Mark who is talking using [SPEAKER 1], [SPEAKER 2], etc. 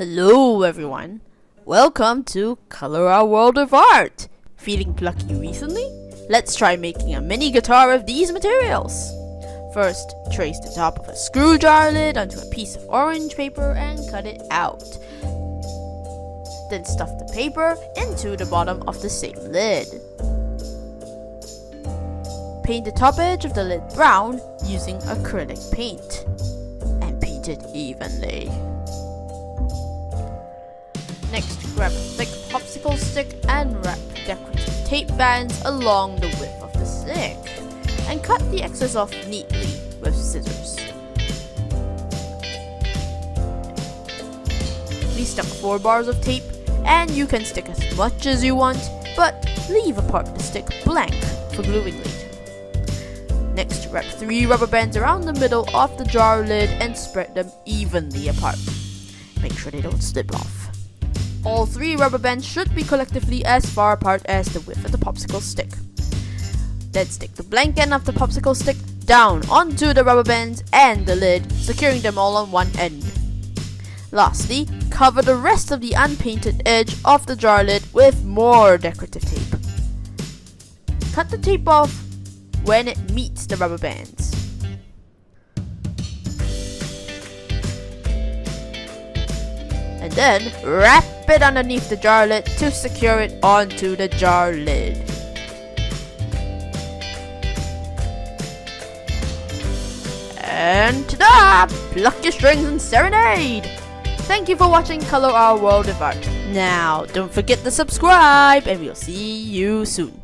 [SPEAKER 1] Hello everyone, welcome to Color Our World of Art. Feeling plucky recently? Let's try making a mini guitar of these materials. First, trace the top of a screw jar lid onto a piece of orange paper and cut it out. Then stuff the paper into the bottom of the same lid. Paint the top edge of the lid brown using acrylic paint and paint it evenly. Next, grab a thick popsicle stick and wrap decorative tape bands along the width of the stick and cut the excess off neatly with scissors. We stuck 4 bars of tape, and you can stick as much as you want, but leave a part of the stick blank for gluing later. Next, wrap 3 rubber bands around the middle of the jar lid and spread them evenly apart. Make sure they don't slip off. All 3 rubber bands should be collectively as far apart as the width of the popsicle stick. Then stick the blank end of the popsicle stick down onto the rubber bands and the lid, securing them all on one end. Lastly, cover the rest of the unpainted edge of the jar lid with more decorative tape. Cut the tape off when it meets the rubber bands. And then wrap it underneath the jar lid to secure it onto the jar lid. And ta-da! Pluck your strings and serenade! Thank you for watching Color Our World of Art. Now, don't forget to subscribe and we'll see you soon.